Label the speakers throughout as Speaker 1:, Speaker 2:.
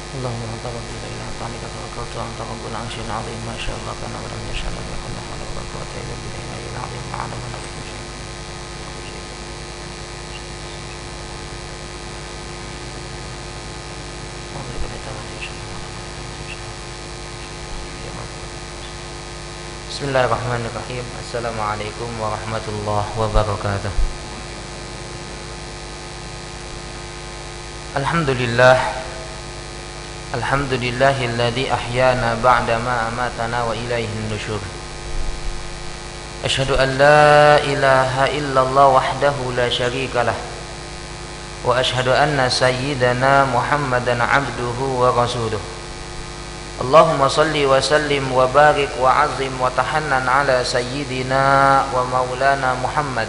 Speaker 1: اللهم تقبل إلى طاعتك توكلت وأنت رب العرش العظيم ما شاء الله كان ولم يشاء لم يكن له حول ولا قوة إلا بالله العظيم ما علم نفسه شيء. Bismillahirrahmanirrahim. Assalamualaikum warahmatullahi wabarakatuh. Alhamdulillahilladzi ahyana ba'dama amatana wa ilaihin nusyur. Asyhadu an la ilaha illallah wahdahu la syarikalah wa asyhadu anna sayyidana Muhammadan abduhu wa rasuluh. Allahumma salli wa sallim wa barik wa azim wa tahannan ala sayyidina wa maulana Muhammad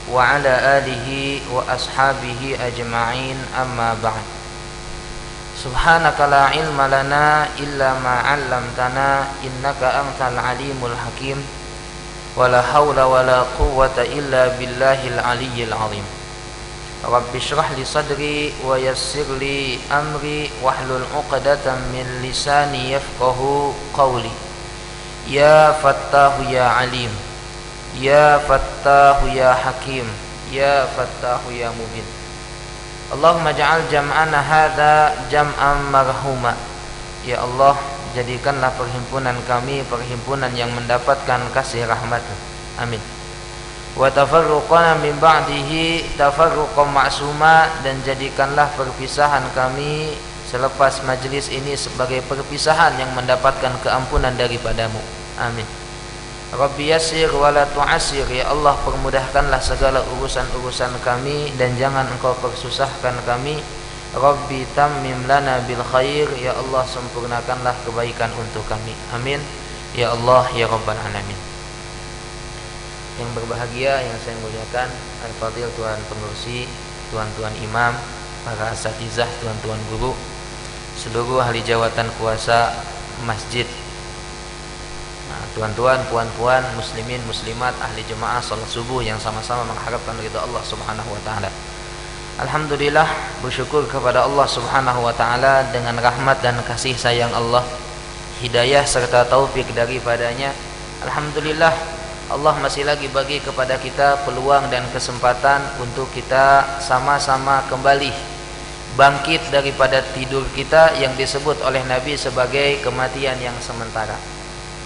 Speaker 1: wa ala alihi wa ashabihi ajma'in, amma ba'd. Subhanaka la ilma lana illa ma 'allamtana innaka antal alimul hakim wa la hawla wa la quwwata illa billahil aliyyil azim. Rabbi shrah li sadri wa yassir li amri wahlul 'uqdatam min lisani yafqahu qawli. Ya Fattahu ya Alim, ya Fattahu ya Hakim, ya Fattahu ya Mubin. Allahumma ja'al jam'ana hadha jam'an marhuma. Ya Allah, jadikanlah perhimpunan kami perhimpunan yang mendapatkan kasih rahmat-Mu. Amin. Wa tafarruqana min ba'dihi tafarruqan ma'suma, dan jadikanlah perpisahan kami selepas majlis ini sebagai perpisahan yang mendapatkan keampunan daripada-Mu. Amin. Rabbi yassir wa la tu'assir. Ya Allah, permudahkanlah segala urusan-urusan kami dan jangan Engkau persusahkan kami. Rabbi tammim lana bil khair. Ya Allah, sempurnakanlah kebaikan untuk kami. Amin. Ya Allah, ya Rabbal alamin. Yang berbahagia, yang saya muliakan, Al-Fadhil Tuan Pengurusi, tuan-tuan imam, para asatizah, tuan-tuan guru, seluruh ahli jawatan kuasa masjid, tuan-tuan, puan-puan, muslimin, muslimat, ahli jemaah salat subuh yang sama-sama mengharapkan ridha Allah Subhanahu wa taala. Alhamdulillah, bersyukur kepada Allah Subhanahu wa taala dengan rahmat dan kasih sayang Allah, hidayah serta taufik daripadanya. Alhamdulillah, Allah masih lagi bagi kepada kita peluang dan kesempatan untuk kita sama-sama kembali bangkit daripada tidur kita yang disebut oleh Nabi sebagai kematian yang sementara.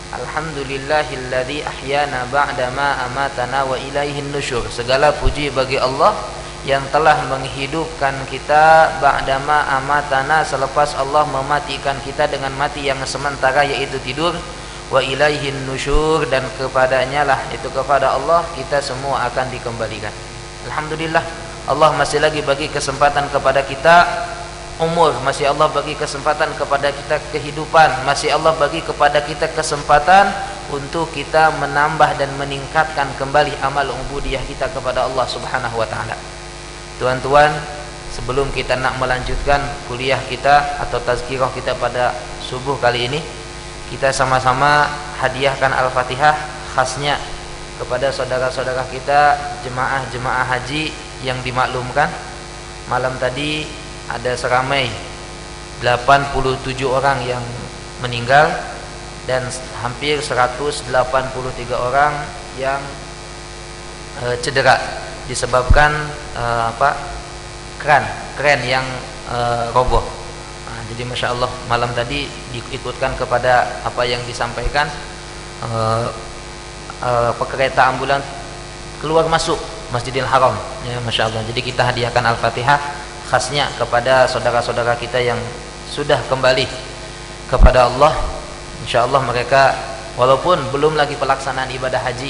Speaker 1: Alhamdulillahilladzi ahyana ba'dama amatana wa ilaihin nusyur. Segala puji bagi Allah yang telah menghidupkan kita ba'dama amatana, selepas Allah mematikan kita dengan mati yang sementara, yaitu tidur. Wa ilaihin nusyur, dan kepadanya lah, itu kepada Allah kita semua akan dikembalikan. Alhamdulillah, Allah masih lagi bagi kesempatan kepada kita umur, masih Allah bagi kesempatan kepada kita kehidupan, masih Allah bagi kepada kita kesempatan untuk kita menambah dan meningkatkan kembali amal ubudiyah kita kepada Allah Subhanahu wa taala. Tuan-tuan, sebelum kita nak melanjutkan kuliah kita atau tazkirah kita pada subuh kali ini, kita sama-sama hadiahkan Al-Fatihah khasnya kepada saudara-saudara kita jemaah-jemaah haji yang dimaklumkan malam tadi ada seramai 87 orang yang meninggal dan hampir 183 orang yang cedera disebabkan kran yang roboh. Jadi Masya Allah, malam tadi diikutkan kepada apa yang disampaikan, kereta ambulan keluar masuk Masjidil Haram, ya Masya Allah. Jadi kita hadiahkan Al-Fatihah khasnya kepada saudara-saudara kita yang sudah kembali kepada Allah. Insya Allah mereka walaupun belum lagi pelaksanaan ibadah haji,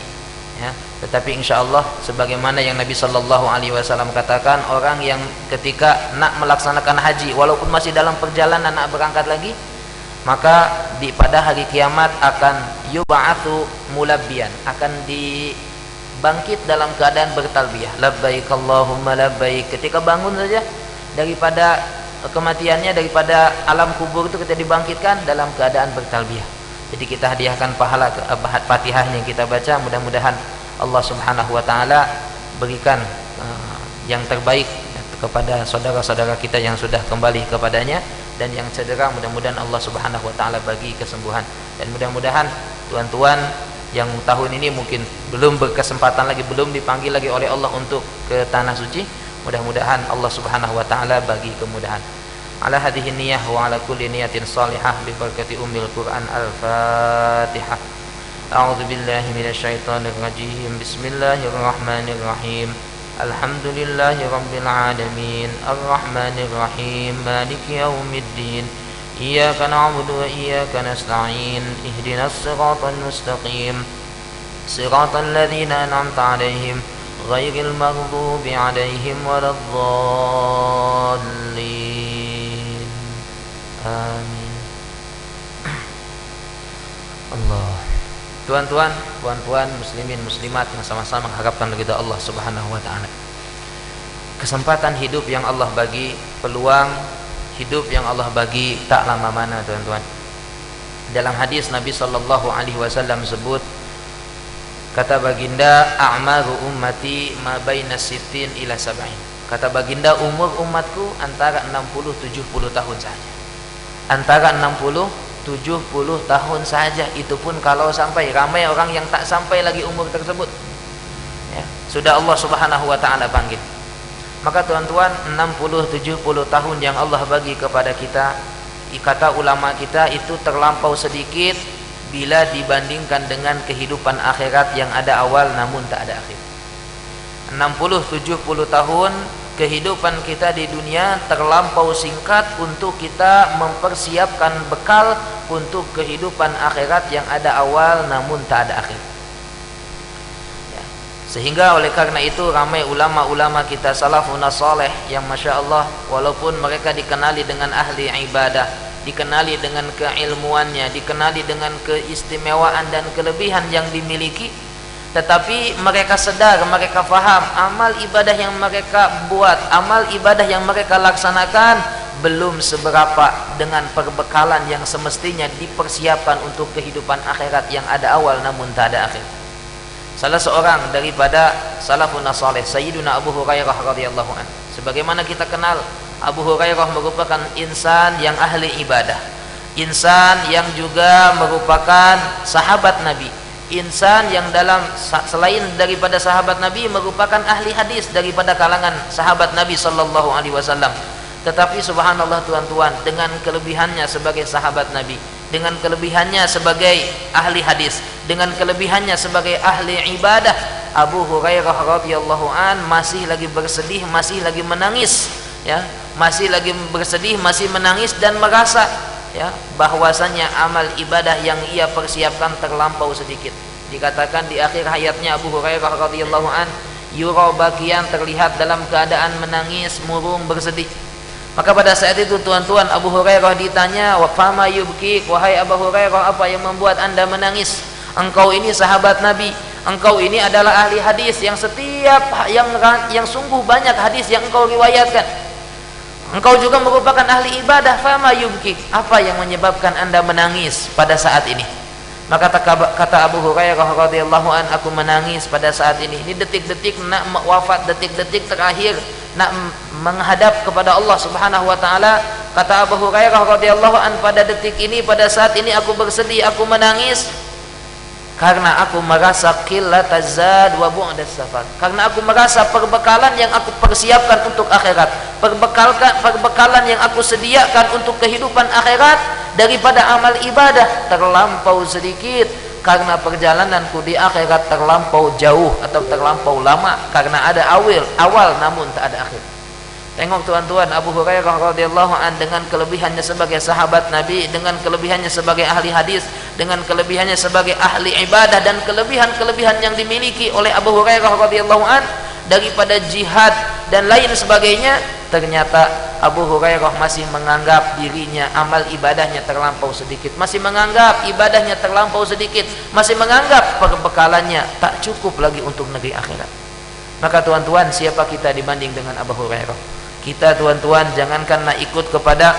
Speaker 1: ya, tetapi insya Allah sebagaimana yang Nabi Sallallahu Alaihi Wasallam katakan, orang yang ketika nak melaksanakan haji walaupun masih dalam perjalanan nak berangkat lagi, maka pada hari kiamat akan yub'atsu mulabbiyan, akan dibangkit dalam keadaan bertalbiyah, labbaik Allahumma labbaik. Ketika bangun saja daripada kematiannya, daripada alam kubur itu, kita dibangkitkan dalam keadaan bertalbiyah. Jadi kita hadiahkan pahala Fatihah yang kita baca, mudah-mudahan Allah Subhanahu wa taala berikan yang terbaik kepada saudara-saudara kita yang sudah kembali kepadanya, dan yang cedera mudah-mudahan Allah Subhanahu wa taala bagi kesembuhan. Dan mudah-mudahan tuan-tuan yang tahun ini mungkin belum berkesempatan lagi, belum dipanggil lagi oleh Allah untuk ke tanah suci, mudah-mudahan Allah Subhanahu wa taala bagi kemudahan. Ala hadhihi niyyah wa ala kulli niyatin salihah bi barakati ummil Qur'an. Al-Fatihah. A'udzu billahi minasyaitonir rajim. Bismillahirrahmanirrahim. Alhamdulillahi rabbil alamin. Arrahmanir rahim. Maliki yaumiddin. Iyyaka na'budu wa iyyaka nasta'in. Ihdinas siratal mustaqim. Siratal ladzina an'amta 'alaihim ghairil maghdubi 'alaihim waladdallin. Amin. Allah. Tuan-tuan, puan-puan, muslimin, muslimat yang sama-sama mengharapkan ridha Allah Subhanahu wa taala. Kesempatan hidup yang Allah bagi, peluang hidup yang Allah bagi tak lama mana, tuan-tuan. Dalam hadis Nabi sallallahu alaihi wasallam sebut, kata baginda, a'maru ummati ma baina sittin ila sab'in. Kata baginda, umur umatku antara 60-70 tahun saja. Antara 60-70 tahun saja. Itu pun kalau sampai, ramai orang yang tak sampai lagi umur tersebut ya, sudah Allah Subhanahu wa ta'ala panggil. Maka tuan-tuan, 60-70 tahun yang Allah bagi kepada kita, kata ulama kita, itu terlampau sedikit bila dibandingkan dengan kehidupan akhirat yang ada awal namun tak ada akhir. 60-70 tahun kehidupan kita di dunia terlampau singkat untuk kita mempersiapkan bekal untuk kehidupan akhirat yang ada awal namun tak ada akhir ya. Sehingga oleh karena itu ramai ulama-ulama kita salafun saleh yang Masya Allah, walaupun mereka dikenali dengan ahli ibadah, dikenali dengan keilmuannya, dikenali dengan keistimewaan dan kelebihan yang dimiliki, tetapi mereka sadar, mereka faham amal ibadah yang mereka buat, amal ibadah yang mereka laksanakan belum seberapa dengan perbekalan yang semestinya dipersiapkan untuk kehidupan akhirat yang ada awal namun tak ada akhir. Salah seorang daripada salafun saleh, Sayyiduna Abu Hurairah radhiyallahu anhu, sebagaimana kita kenal, Abu Hurairah merupakan insan yang ahli ibadah, insan yang juga merupakan sahabat Nabi, insan yang dalam selain daripada sahabat Nabi merupakan ahli hadis daripada kalangan sahabat Nabi sallallahu alaihi wasallam. Tetapi subhanallah tuan-tuan, dengan kelebihannya sebagai sahabat Nabi, dengan kelebihannya sebagai ahli hadis, dengan kelebihannya sebagai ahli ibadah, Abu Hurairah radhiyallahu an masih lagi bersedih, masih lagi menangis ya, masih lagi bersedih, masih menangis dan merasa ya bahwasanya amal ibadah yang ia persiapkan terlampau sedikit. Dikatakan di akhir hayatnya Abu Hurairah radhiyallahu an, yura bakian, terlihat dalam keadaan menangis, murung, bersedih. Maka pada saat itu tuan-tuan, Abu Hurairah ditanya, wa fama yubki, wahai Abu Hurairah, apa yang membuat anda menangis? Engkau ini sahabat Nabi, engkau ini adalah ahli hadis yang setiap yang sungguh banyak hadis yang engkau riwayatkan. Engkau juga merupakan ahli ibadah, fama yubki, apa yang menyebabkan anda menangis pada saat ini? Maka kata Abu Hurairah radhiyallahu an, aku menangis pada saat ini. Ini detik-detik nak wafat, detik-detik terakhir nak menghadap kepada Allah Subhanahu wa taala. Kata Abu Hurairah radhiyallahu an, pada detik ini, pada saat ini aku bersedih, aku menangis karena aku merasa qillataz zad wa bu'das safar. Karena aku merasa perbekalan yang aku persiapkan untuk akhirat, perbekalan yang aku sediakan untuk kehidupan akhirat daripada amal ibadah terlampau sedikit, karena perjalananku di akhirat terlampau jauh atau terlampau lama, karena ada awal namun tak ada akhir. Tengok tuan-tuan, Abu Hurairah radhiyallahu an dengan kelebihannya sebagai sahabat Nabi, dengan kelebihannya sebagai ahli hadis, dengan kelebihannya sebagai ahli ibadah, dan kelebihan-kelebihan yang dimiliki oleh Abu Hurairah radhiyallahu an daripada jihad dan lain sebagainya, ternyata Abu Hurairah masih menganggap dirinya amal ibadahnya terlampau sedikit, masih menganggap ibadahnya terlampau sedikit, masih menganggap perbekalannya tak cukup lagi untuk negeri akhirat. Maka tuan-tuan, siapa kita dibanding dengan Abu Hurairah? Kita tuan-tuan jangankan nak ikut kepada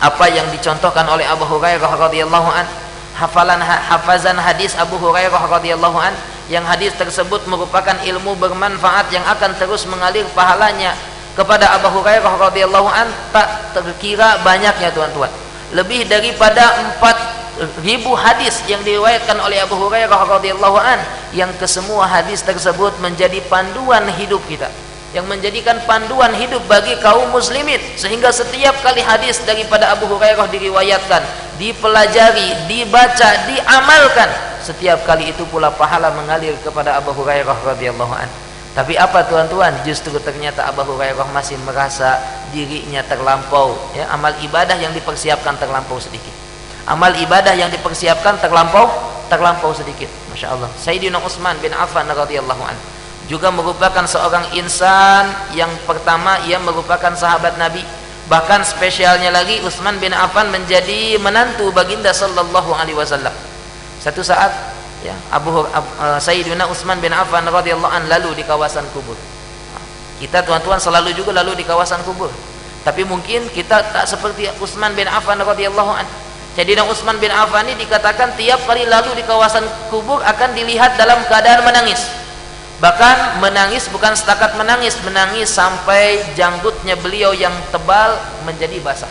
Speaker 1: apa yang dicontohkan oleh Abu Hurairah radhiyallahu an, hafazan hadis Abu Hurairah radhiyallahu an, yang hadis tersebut merupakan ilmu bermanfaat yang akan terus mengalir pahalanya kepada Abu Hurairah radhiyallahu an tak terkira banyaknya tuan-tuan. Lebih daripada 4.000 hadis yang diriwayatkan oleh Abu Hurairah radhiyallahu an, yang kesemua hadis tersebut menjadi panduan hidup kita, yang menjadikan panduan hidup bagi kaum muslimin, sehingga setiap kali hadis daripada Abu Hurairah diriwayatkan, dipelajari, dibaca, diamalkan, setiap kali itu pula pahala mengalir kepada Abu Hurairah radhiyallahu an. Tapi apa tuan-tuan, justru ternyata Abu Hurairah masih merasa dirinya terlampau, ya, amal ibadah yang dipersiapkan terlampau sedikit. Amal ibadah yang dipersiapkan terlampau sedikit. Masya Allah. Sayyidina Utsman bin Affan radhiyallahu an juga merupakan seorang insan yang pertama, ia merupakan sahabat Nabi. Bahkan spesialnya lagi, Utsman bin Affan menjadi menantu baginda sallallahu alaihi wasallam. Satu saat, ya, Sayyidina Utsman bin Affan radhiyallahu an lalu di kawasan kubur. Kita tuan-tuan selalu juga lalu di kawasan kubur. Tapi mungkin kita tak seperti Utsman bin Affan radhiyallahu an. Sayyidina Utsman bin Affan ini dikatakan tiap kali lalu di kawasan kubur akan dilihat dalam keadaan menangis. Bahkan menangis bukan setakat menangis, menangis sampai janggutnya beliau yang tebal menjadi basah.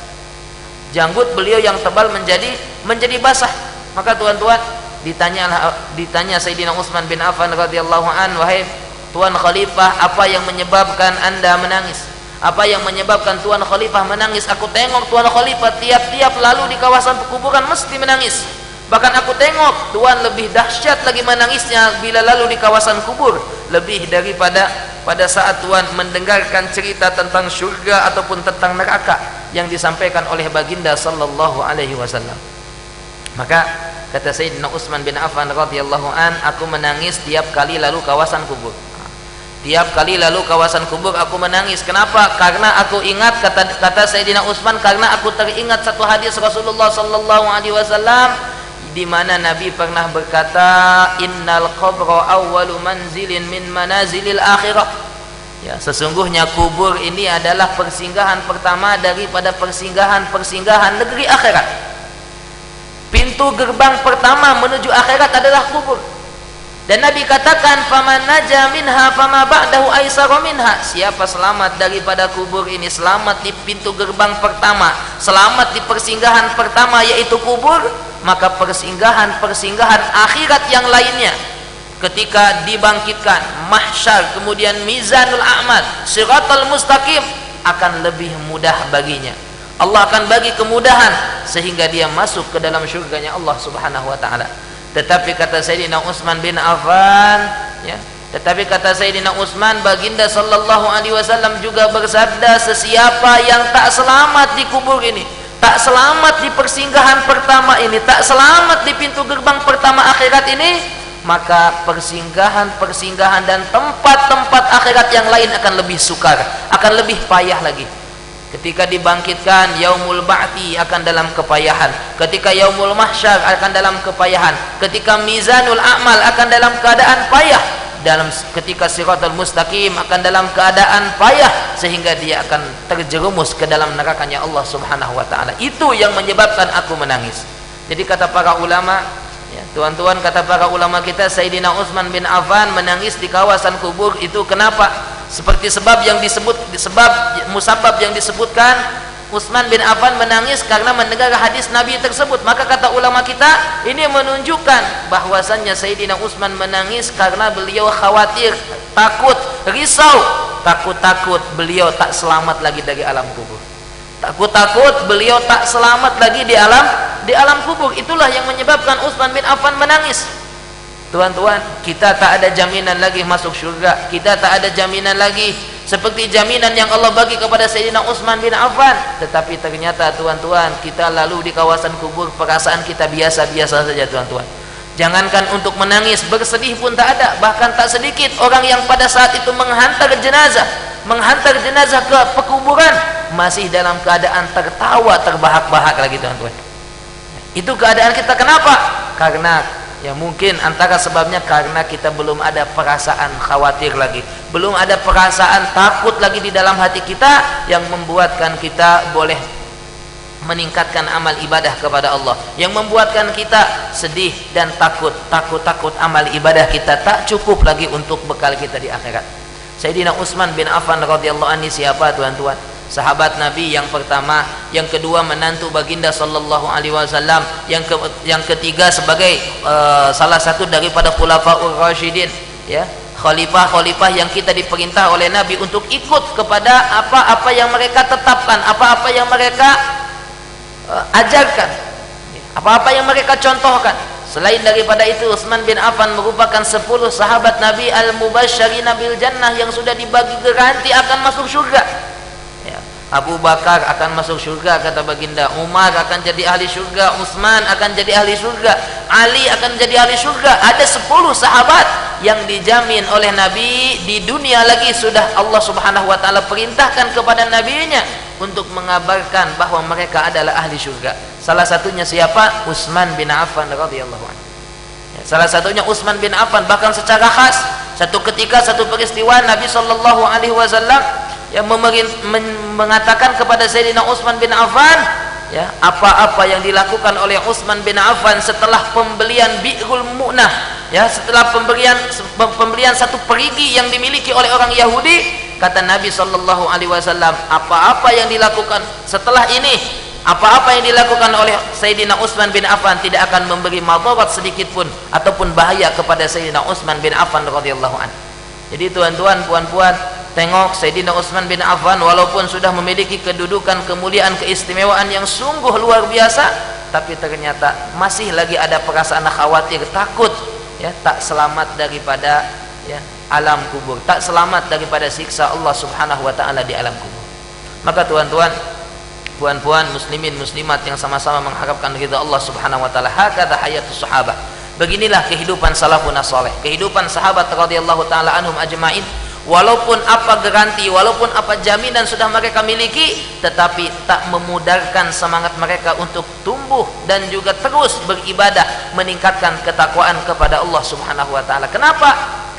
Speaker 1: Janggut beliau yang tebal menjadi basah. Maka tuan-tuan, ditanya Sayyidina Utsman bin Affan radhiyallahu an, wahai Tuan Khalifah, apa yang menyebabkan Anda menangis? Apa yang menyebabkan Tuan Khalifah menangis? Aku tengok Tuan Khalifah tiap-tiap lalu di kawasan kuburan mesti menangis. Bahkan aku tengok Tuan lebih dahsyat lagi menangisnya bila lalu di kawasan kubur, lebih daripada pada saat Tuan mendengarkan cerita tentang syurga ataupun tentang neraka yang disampaikan oleh baginda sallallahu alaihi wasallam. Maka kata Sayyidina Utsman bin Affan radhiyallahu an, aku menangis tiap kali lalu kawasan kubur. Tiap kali lalu kawasan kubur aku menangis. Kenapa? Karena aku ingat, kata Sayyidina Utsman, karena aku teringat satu hadis Rasulullah sallallahu alaihi wasallam di mana Nabi pernah berkata, innal qabra awwalu manzilin min manazilil akhirah. Ya, sesungguhnya kubur ini adalah persinggahan pertama daripada persinggahan negeri akhirat. Pintu gerbang pertama menuju akhirat adalah kubur. Dan Nabi katakan, faman naja minha fama ba'dahu aisaru minha. Siapa selamat daripada kubur ini, selamat di pintu gerbang pertama, selamat di persinggahan pertama yaitu kubur, maka persinggahan akhirat yang lainnya, ketika dibangkitkan mahsyar, kemudian mizanul a'mal, siratal mustaqim, akan lebih mudah baginya. Allah akan bagi kemudahan sehingga dia masuk ke dalam syurganya Allah subhanahu wa ta'ala. Tetapi kata Sayyidina Utsman bin Affan, ya, tetapi kata Sayyidina Utsman, baginda sallallahu alaihi wasallam juga bersabda, sesiapa yang tak selamat di kubur ini, tak selamat di persinggahan pertama ini, tak selamat di pintu gerbang pertama akhirat ini, maka persinggahan dan tempat-tempat akhirat yang lain akan lebih sukar, akan lebih payah lagi. Ketika dibangkitkan, yaumul ba'ti akan dalam kepayahan, ketika yaumul mahsyar akan dalam kepayahan, ketika mizanul a'mal akan dalam keadaan payah, ketika siratal mustaqim akan dalam keadaan payah, sehingga dia akan terjerumus ke dalam nerakanya Allah subhanahu wa ta'ala. Itu yang menyebabkan aku menangis. Jadi kata para ulama, ya, tuan-tuan, kata para ulama kita, Sayyidina Utsman bin Affan menangis di kawasan kubur itu kenapa? Seperti sebab yang musabab yang disebutkan, Utsman bin Affan menangis karena mendengar hadis Nabi tersebut. Maka kata ulama kita, ini menunjukkan bahwasannya Sayyidina Utsman menangis karena beliau khawatir, takut, risau, takut beliau tak selamat lagi dari alam kubur. Takut beliau tak selamat lagi di alam kubur. Itulah yang menyebabkan Utsman bin Affan menangis. Tuan-tuan, kita tak ada jaminan lagi masuk syurga. Kita tak ada jaminan lagi seperti jaminan yang Allah bagi kepada Sayyidina Utsman bin Affan. Tetapi ternyata tuan-tuan, kita lalu di kawasan kubur, perasaan kita biasa-biasa saja tuan-tuan. Jangankan untuk menangis, bersedih pun tak ada. Bahkan tak sedikit orang yang pada saat itu menghantar jenazah ke pekuburan masih dalam keadaan tertawa terbahak-bahak lagi tuan-tuan. Itu keadaan kita. Kenapa? Karena ya mungkin antara sebabnya karena kita belum ada perasaan khawatir lagi, belum ada perasaan takut lagi di dalam hati kita, yang membuatkan kita boleh meningkatkan amal ibadah kepada Allah, yang membuatkan kita sedih dan takut amal ibadah kita tak cukup lagi untuk bekal kita di akhirat. Sayyidina Utsman bin Affan radhiyallahu anhu siapa tuan-tuan? Sahabat Nabi yang pertama, yang kedua menantu baginda sallallahu alaihi wasallam, yang ketiga sebagai salah satu daripada khulafaur rasyidin, ya, khalifah-khalifah yang kita diperintah oleh Nabi untuk ikut kepada apa-apa yang mereka tetapkan, apa-apa yang mereka ajarkan, apa-apa yang mereka contohkan. Selain daripada itu, Utsman bin Affan merupakan 10 sahabat Nabi al-mubasysyirina bil jannah yang sudah dibagi garansi akan masuk surga. Abu Bakar akan masuk surga kata baginda, Umar akan jadi ahli surga, Utsman akan jadi ahli surga, Ali akan jadi ahli surga. Ada 10 sahabat yang dijamin oleh Nabi. Di dunia lagi sudah Allah subhanahu wa ta'ala perintahkan kepada nabinya untuk mengabarkan bahwa mereka adalah ahli surga. Salah satunya siapa? Utsman bin Affan radhiyallahu anhu. Salah satunya Utsman bin Affan. Bahkan secara khas, satu ketika, satu peristiwa, Nabi sallallahu alaihi wasallam yang mengatakan kepada Sayyidina Utsman bin Affan, ya, apa-apa yang dilakukan oleh Utsman bin Affan setelah pembelian Bi'rul Mu'nah, ya, setelah pembelian satu perigi yang dimiliki oleh orang Yahudi, kata Nabi sallallahu alaihi wasallam, apa-apa yang dilakukan setelah ini, apa-apa yang dilakukan oleh Sayyidina Utsman bin Affan tidak akan memberi madarat sedikit pun ataupun bahaya kepada Sayyidina Utsman bin Affan radhiyallahu anhu. Jadi tuan-tuan, puan-puan, tengok Sayyidina Utsman bin Affan walaupun sudah memiliki kedudukan, kemuliaan, keistimewaan yang sungguh luar biasa, tapi ternyata masih lagi ada perasaan khawatir, takut, ya, tak selamat daripada, ya, alam kubur, tak selamat daripada siksa Allah subhanahu wa ta'ala di alam kubur. Maka tuan-tuan, puan-puan, muslimin, muslimat yang sama-sama mengharapkan ridha Allah subhanahu wa ta'ala, hakadha hayatus sahabah. Beginilah kehidupan salafun saleh, kehidupan sahabat radhiyallahu ta'ala anhum ajma'in. Walaupun apa garanti, walaupun apa jaminan sudah mereka miliki, tetapi tak memudarkan semangat mereka untuk tumbuh dan juga terus beribadah, meningkatkan ketakwaan kepada Allah subhanahu wa ta'ala. Kenapa?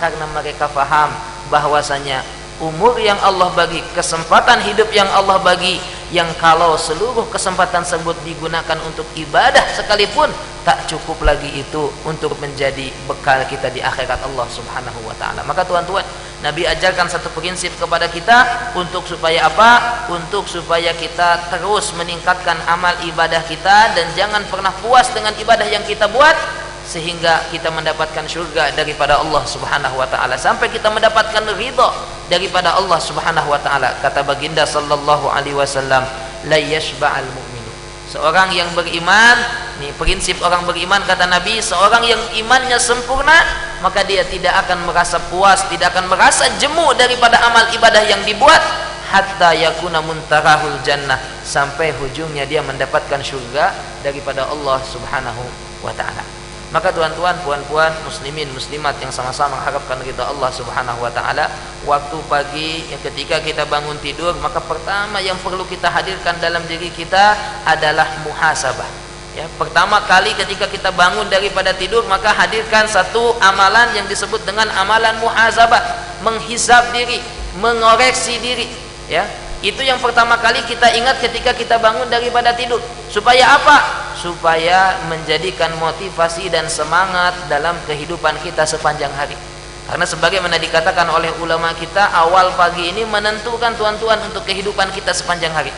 Speaker 1: Karena mereka faham bahwasanya umur yang Allah bagi, kesempatan hidup yang Allah bagi, yang kalau seluruh kesempatan tersebut digunakan untuk ibadah sekalipun, tak cukup lagi itu untuk menjadi bekal kita di akhirat Allah subhanahu wa ta'ala. Maka tuan-tuan, Nabi ajarkan satu prinsip kepada kita untuk supaya apa? Untuk supaya kita terus meningkatkan amal ibadah kita dan jangan pernah puas dengan ibadah yang kita buat sehingga kita mendapatkan surga daripada Allah subhanahu wa ta'ala, sampai kita mendapatkan ridha daripada Allah subhanahu wa ta'ala. Kata baginda sallallahu alaihi wasallam, la yashba'al mu'minu, seorang yang beriman, nih prinsip orang beriman kata Nabi, seorang yang imannya sempurna, maka dia tidak akan merasa puas, tidak akan merasa jemu daripada amal ibadah yang dibuat, hatta yakuna muntarahul jannah, sampai hujungnya dia mendapatkan surga daripada Allah subhanahu wa ta'ala. Maka tuan-tuan, puan-puan, muslimin, muslimat yang sama-sama mengharapkan ridha Allah subhanahu wa ta'ala, waktu pagi ketika kita bangun tidur, maka pertama yang perlu kita hadirkan dalam diri kita adalah muhasabah, ya. Pertama kali ketika kita bangun daripada tidur, maka hadirkan satu amalan yang disebut dengan amalan muhasabah, menghisab diri, mengoreksi diri, ya. Itu yang pertama kali kita ingat ketika kita bangun daripada tidur. Supaya apa? Supaya menjadikan motivasi dan semangat dalam kehidupan kita sepanjang hari. Karena sebagaimana dikatakan oleh ulama kita, awal pagi ini menentukan tuan-tuan untuk kehidupan kita sepanjang hari.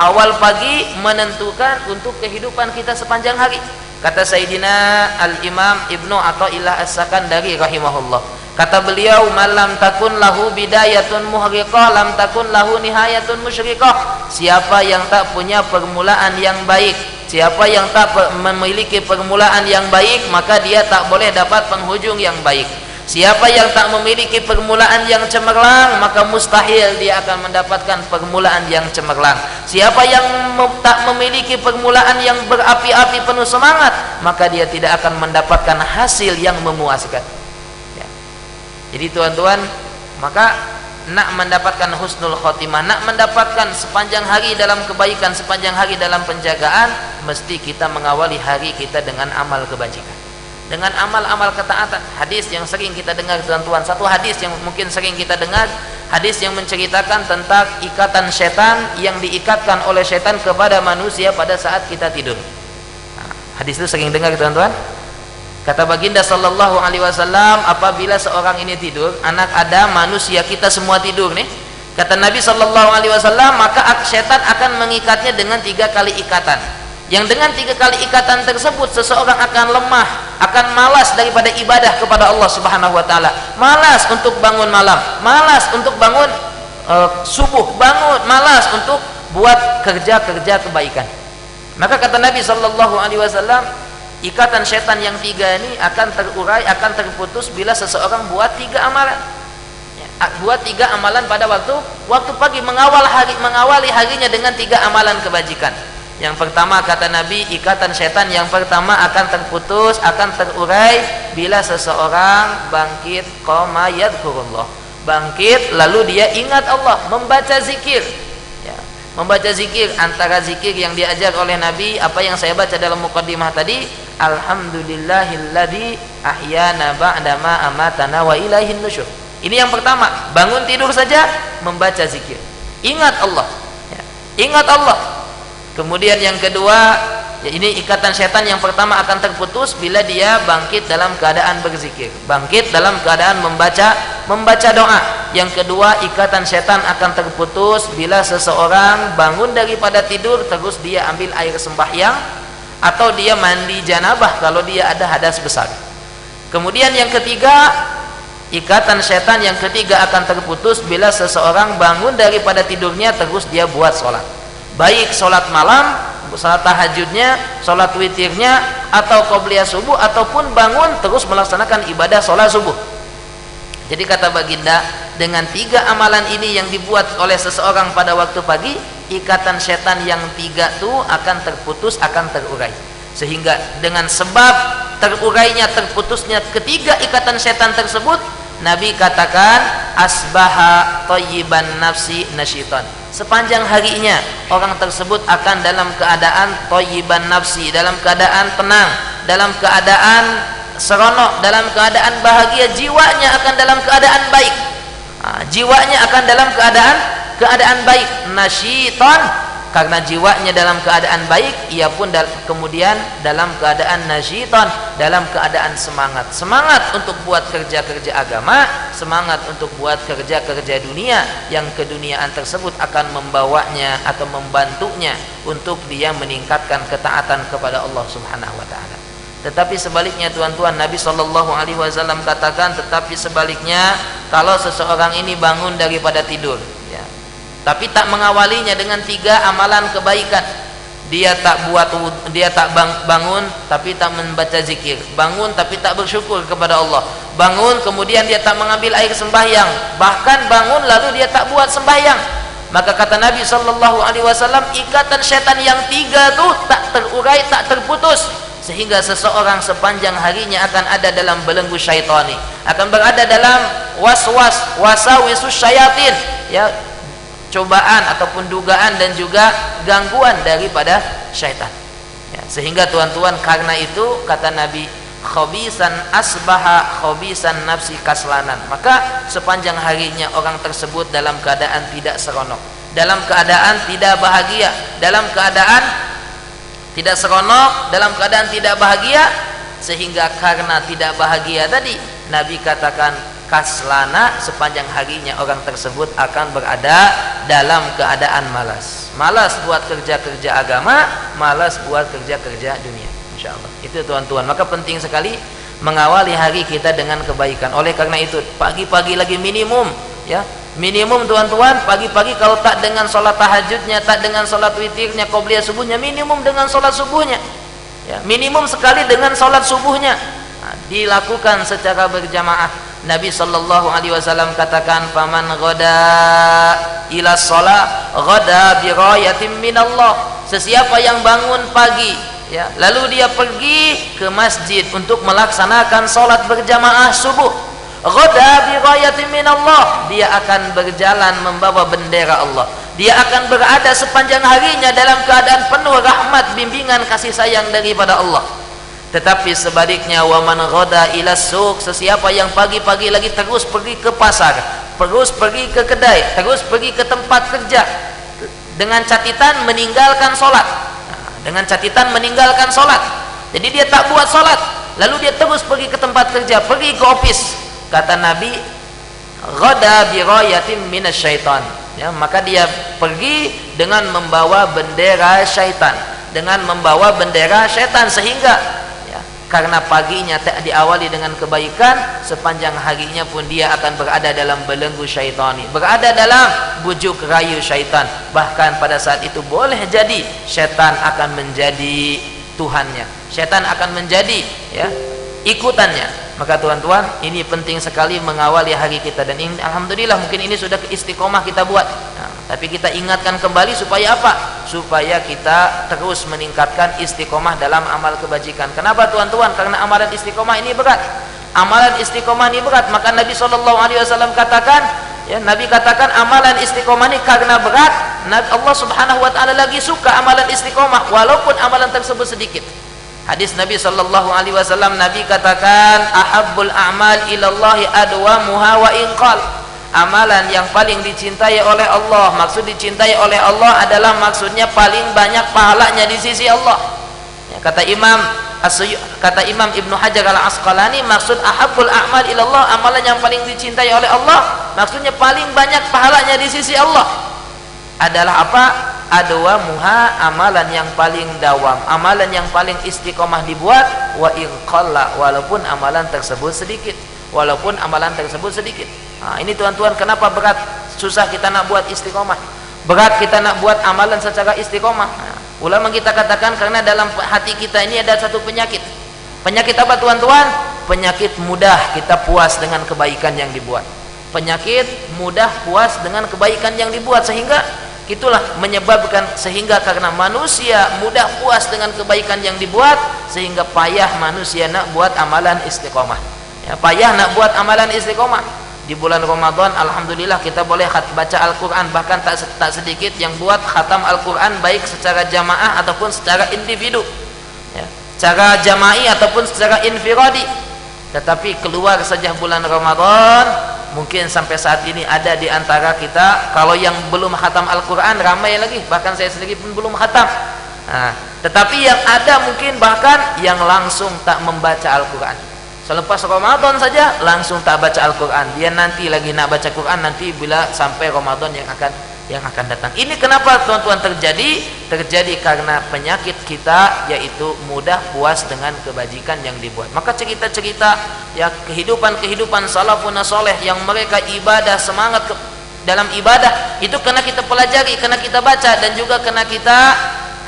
Speaker 1: Awal pagi menentukan untuk kehidupan kita sepanjang hari. Kata Sayyidina Al-Imam Ibnu Athaillah As-Sakandari rahimahullah, kata beliau, malam takun lahu bidayatun muhriqah lam takun lahu nihayatun musyriqah. Siapa yang tak punya permulaan yang baik, siapa yang tak memiliki permulaan yang baik, maka dia tak boleh dapat penghujung yang baik. Siapa yang tak memiliki permulaan yang cemerlang, maka mustahil dia akan mendapatkan permulaan yang cemerlang. Siapa yang tak memiliki permulaan yang berapi-api penuh semangat, maka dia tidak akan mendapatkan hasil yang memuaskan. Ya. Jadi tuan-tuan, maka nak mendapatkan husnul khotimah, nak mendapatkan sepanjang hari dalam kebaikan, sepanjang hari dalam penjagaan, mesti kita mengawali hari kita dengan amal kebajikan, dengan amal-amal ketaatan. Hadis yang sering kita dengar tuan-tuan, satu hadis yang mungkin sering kita dengar, hadis yang menceritakan tentang ikatan setan yang diikatkan oleh setan kepada manusia pada saat kita tidur. Hadis itu sering dengar tuan-tuan. Kata baginda sallallahu alaihi wasallam, apabila seorang ini tidur, anak Adam, manusia kita semua tidur nih. Kata Nabi sallallahu alaihi wasallam, maka setan akan mengikatnya dengan 3 kali ikatan. Yang dengan 3 kali ikatan tersebut seseorang akan lemah, akan malas daripada ibadah kepada Allah Subhanahu wa taala. Malas untuk bangun malam, malas untuk bangun subuh, malas untuk buat kerja-kerja kebaikan. Maka kata Nabi sallallahu alaihi wasallam, ikatan setan yang 3 ini akan terurai, akan terputus bila seseorang buat 3 amalan. Buat 3 amalan pada waktu pagi, mengawali harinya dengan 3 amalan kebajikan. Yang pertama kata Nabi, ikatan setan yang pertama akan terputus, akan terurai bila seseorang bangkit qama yadhkurullah. Bangkit lalu dia ingat Allah, membaca zikir. Ya, membaca zikir, antara zikir yang diajar oleh Nabi, apa yang saya baca dalam muqaddimah tadi, alhamdulillahilladzi ahyana ba'dama amatana wa ilaihin nusyur. Ini yang pertama, bangun tidur saja membaca zikir, ingat Allah, ya, ingat Allah. Kemudian yang kedua, ya, ini ikatan setan yang pertama akan terputus bila dia bangkit dalam keadaan berzikir, bangkit dalam keadaan membaca doa. Yang kedua, ikatan setan akan terputus bila seseorang bangun daripada tidur terus dia ambil air sembahyang atau dia mandi janabah kalau dia ada hadas besar. Kemudian yang ketiga, ikatan setan yang ketiga akan terputus bila seseorang bangun daripada tidurnya terus dia buat sholat, baik sholat malam, sholat tahajudnya, sholat witirnya, atau qobliyah subuh, ataupun bangun terus melaksanakan ibadah sholat subuh. Jadi kata baginda, dengan 3 amalan ini yang dibuat oleh seseorang pada waktu pagi, ikatan setan yang 3 itu akan terputus, akan terurai. Sehingga dengan sebab terurainya, terputusnya ketiga ikatan setan tersebut, Nabi katakan asbaha thayyiban nafsi nasyitan. Sepanjang harinya orang tersebut akan dalam keadaan thayyiban nafsi, dalam keadaan tenang, dalam keadaan seronok, dalam keadaan bahagia, jiwanya akan dalam keadaan baik. Jiwanya akan dalam keadaan baik. Nasyitan, karena jiwanya dalam keadaan baik, ia pun kemudian dalam keadaan nasyitan, dalam keadaan semangat untuk buat kerja-kerja agama, semangat untuk buat kerja-kerja dunia, yang keduniaan tersebut akan membawanya atau membantunya untuk dia meningkatkan ketaatan kepada Allah Subhanahu wa taala. Tetapi sebaliknya tuan-tuan, Nabi sallallahu alaihi wasallam katakan, tetapi sebaliknya kalau seseorang ini bangun daripada tidur, ya, tapi tak mengawalinya dengan 3 amalan kebaikan, dia tak bangun tapi tak membaca zikir, bangun tapi tak bersyukur kepada Allah, bangun kemudian dia tak mengambil air sembahyang, bahkan bangun lalu dia tak buat sembahyang, maka kata Nabi sallallahu alaihi wasallam, ikatan setan yang 3 itu tak terurai, tak terputus, sehingga seseorang sepanjang harinya akan ada dalam belenggu syaitani, akan berada dalam wasawisus syayatin, ya, cobaan ataupun dugaan dan juga gangguan daripada syaitan, ya. Sehingga tuan-tuan, karena itu kata Nabi, khabisan asbaha khabisan nafsi kaslanan, maka sepanjang harinya orang tersebut dalam keadaan tidak seronok, dalam keadaan tidak bahagia, dalam keadaan tidak seronok, dalam keadaan tidak bahagia, sehingga karena tidak bahagia tadi Nabi katakan kaslana, sepanjang harinya orang tersebut akan berada dalam keadaan malas buat kerja-kerja agama, malas buat kerja-kerja dunia, insyaallah. Itu tuan-tuan, maka penting sekali mengawali hari kita dengan kebaikan. Oleh karena itu pagi-pagi lagi minimum, ya, minimum tuan-tuan, pagi-pagi kalau tak dengan sholat tahajudnya, tak dengan sholat witirnya, qobliyah subuhnya, minimum dengan sholat subuhnya, ya, minimum sekali dengan sholat subuhnya, dilakukan secara berjamaah. Nabi sallallahu alaihi wasallam katakan, faman ghada ila shalah ghada bi ghayatin minallah. Sesiapa yang bangun pagi, ya, lalu dia pergi ke masjid untuk melaksanakan sholat berjamaah subuh, ghada bi ghayatin minallah, dia akan berjalan membawa bendera Allah, dia akan berada sepanjang harinya dalam keadaan penuh rahmat, bimbingan, kasih sayang daripada Allah. Tetapi sebaliknya, wa man ghada ila suq, sesiapa yang pagi-pagi lagi terus pergi ke pasar, terus pergi ke kedai, terus pergi ke tempat kerja dengan catatan meninggalkan sholat, dengan catatan meninggalkan sholat. Jadi dia tak buat sholat, lalu dia terus pergi ke tempat kerja, pergi ke office. Kata Nabi, ghada bi rayatin minasyaitan. Ya, maka dia pergi dengan membawa bendera syaitan, dengan membawa bendera syaitan, sehingga ya, karena paginya tak diawali dengan kebaikan, sepanjang harinya pun dia akan berada dalam belenggu syaitani, berada dalam bujuk rayu syaitan. Bahkan pada saat itu boleh jadi syaitan akan menjadi tuhannya, syaitan akan menjadi ya ikutannya. Maka tuan-tuan, ini penting sekali mengawali hari kita, dan ini alhamdulillah mungkin ini sudah istiqomah kita buat. Nah, tapi kita ingatkan kembali supaya apa? Supaya kita terus meningkatkan istiqomah dalam amal kebajikan. Kenapa tuan-tuan? Karena amalan istiqomah ini berat. Amalan istiqomah ini berat. Maka Nabi SAW katakan, ya, Nabi katakan amalan istiqomah ini karena berat, Allah Subhanahu wa taala lagi suka amalan istiqomah walaupun amalan tersebut sedikit. Hadis Nabi sallallahu alaihi wasallam, Nabi katakan, ahabbul a'mal ilallahi adwamuha wa inqal. Amalan yang paling dicintai oleh Allah, maksud dicintai oleh Allah adalah maksudnya paling banyak pahalanya di sisi Allah. Ya, kata Imam Ibnu Hajar Al-Asqalani, maksud ahabbul a'mal ilallah, amalan yang paling dicintai oleh Allah, maksudnya paling banyak pahalanya di sisi Allah adalah apa? Adwamuha, amalan yang paling dawam, amalan yang paling istiqomah dibuat, wa in qalla, walaupun amalan tersebut sedikit, walaupun amalan tersebut sedikit. Nah, ini tuan-tuan, kenapa berat, susah kita nak buat istiqomah, berat kita nak buat amalan secara istiqomah. Nah, ulama kita katakan karena dalam hati kita ini ada satu penyakit. Penyakit apa tuan-tuan? Penyakit mudah kita puas dengan kebaikan yang dibuat. Penyakit mudah puas dengan kebaikan yang dibuat, sehingga itulah menyebabkan, sehingga karena manusia mudah puas dengan kebaikan yang dibuat, sehingga payah manusia nak buat amalan istiqomah. Ya, payah nak buat amalan istiqomah. Di bulan Ramadan alhamdulillah kita boleh baca Al-Quran, bahkan tak sedikit yang buat khatam Al-Quran baik secara jamaah ataupun secara individu, ya, secara jama'i ataupun secara infiradi. Tetapi keluar saja bulan Ramadan, mungkin sampai saat ini ada di antara kita, kalau yang belum khatam Al-Quran ramai lagi, bahkan saya sendiri pun belum khatam. Nah, tetapi yang ada mungkin bahkan yang langsung tak membaca Al-Quran. Selepas Ramadan saja langsung tak baca Al-Quran. Dia nanti lagi nak baca Quran nanti bila sampai Ramadan yang akan datang. Ini kenapa tuan-tuan terjadi? Terjadi karena penyakit kita, yaitu mudah puas dengan kebajikan yang dibuat. Maka cerita-cerita ya kehidupan salafun saleh yang mereka ibadah, semangat dalam ibadah itu kena kita pelajari, kena kita baca, dan juga kena kita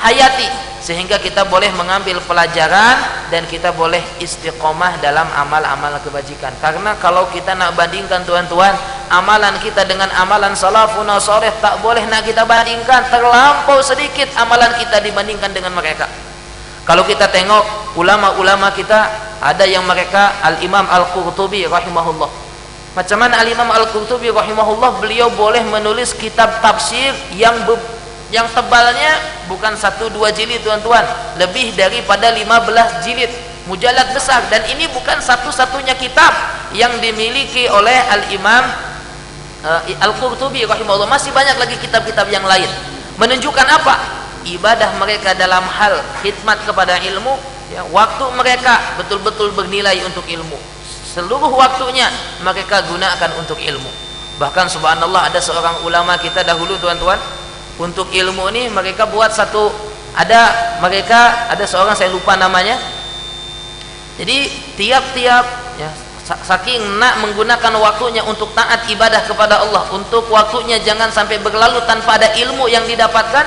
Speaker 1: hayati, sehingga kita boleh mengambil pelajaran dan kita boleh istiqomah dalam amal-amal kebajikan. Karena kalau kita nak bandingkan tuan-tuan, amalan kita dengan amalan salafun saleh, tak boleh nak kita bandingkan, terlampau sedikit amalan kita dibandingkan dengan mereka. Kalau kita tengok ulama-ulama kita, ada yang mereka, Al-Imam Al-Qurtubi rahimahullah. Macam mana Al-Imam Al-Qurtubi rahimahullah, beliau boleh menulis kitab tafsir yang tebalnya bukan 1-2 jilid tuan-tuan, lebih daripada 15 jilid, mujalad besar. Dan ini bukan satu-satunya kitab yang dimiliki oleh Al-Imam Al-Qurtubi rahimahullah, masih banyak lagi kitab-kitab yang lain. Menunjukkan apa? Ibadah mereka dalam hal khidmat kepada ilmu, ya, waktu mereka betul-betul bernilai untuk ilmu. Seluruh waktunya mereka gunakan untuk ilmu. Bahkan subhanallah, ada seorang ulama kita dahulu tuan-tuan, untuk ilmu ini mereka buat ada seorang, saya lupa namanya. Jadi tiap-tiap ya, saking nak menggunakan waktunya untuk taat ibadah kepada Allah, untuk waktunya jangan sampai berlalu tanpa ada ilmu yang didapatkan,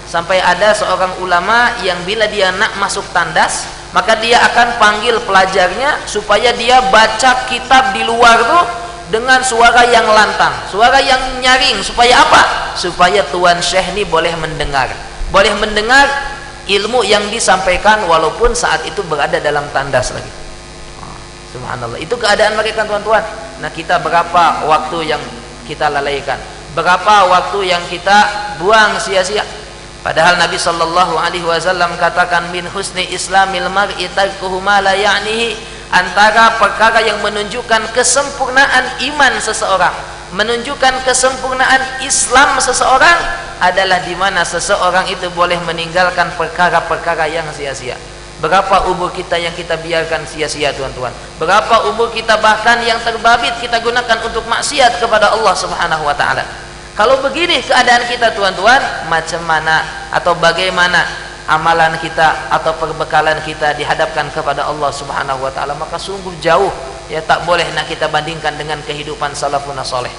Speaker 1: sampai ada seorang ulama yang bila dia nak masuk tandas, maka dia akan panggil pelajarnya supaya dia baca kitab di luar tuh dengan suara yang lantang, suara yang nyaring. Supaya apa? Supaya Tuan Syekh ini boleh mendengar ilmu yang disampaikan walaupun saat itu berada dalam tandas lagi. Subhanallah, itu keadaan mereka tuan-tuan. Nah, kita berapa waktu yang kita lalaikan, berapa waktu yang kita buang sia-sia. Padahal Nabi sallallahu alaihi wasallam katakan, min husni islamil mar'i tarkuhu ma la ya'nihi. Antara perkara yang menunjukkan kesempurnaan iman seseorang, menunjukkan kesempurnaan Islam seseorang, adalah di mana seseorang itu boleh meninggalkan perkara-perkara yang sia-sia. Berapa umur kita yang kita biarkan sia-sia, tuan-tuan? Berapa umur kita bahkan yang terbabit kita gunakan untuk maksiat kepada Allah Subhanahu wa taala? Kalau begini keadaan kita, tuan-tuan, macam mana atau bagaimana amalan kita atau perbekalan kita dihadapkan kepada Allah Subhanahu wa taala? Maka sungguh jauh, ya, tak boleh nak kita bandingkan dengan kehidupan salafun saleh.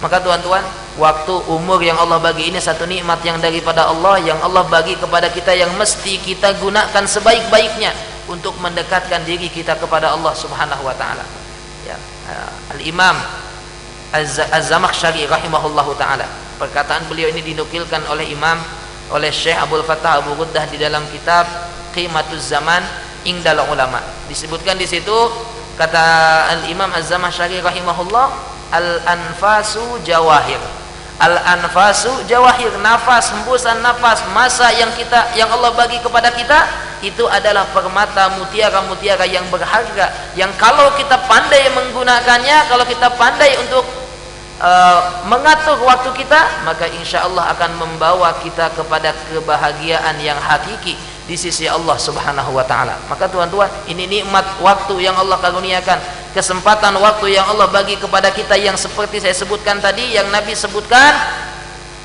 Speaker 1: Maka tuan-tuan, waktu umur yang Allah bagi ini satu nikmat yang daripada Allah, yang Allah bagi kepada kita, yang mesti kita gunakan sebaik-baiknya untuk mendekatkan diri kita kepada Allah Subhanahu wa taala. Ya, Al-Imam Az-Zamakhsyari rahimahullahu taala, perkataan beliau ini dinukilkan oleh Syekh Abdul Fattah Abu Ghuddah di dalam kitab Qimatuz Zaman Indal Ulama. Disebutkan di situ, kata Al-Imam Az-Zamakhsyari rahimahullah, al-anfasu jawahir. Al-anfasu jawahir, nafas, hembusan nafas, masa yang Allah bagi kepada kita itu adalah permata, mutiara-mutiara yang berharga, yang kalau kita pandai menggunakannya, kalau kita pandai untuk mengatur waktu kita, maka insya Allah akan membawa kita kepada kebahagiaan yang hakiki di sisi Allah Subhanahu wa taala. Maka tuan-tuan, ini nikmat waktu yang Allah karuniakan, kesempatan waktu yang Allah bagi kepada kita, yang seperti saya sebutkan tadi, yang Nabi sebutkan,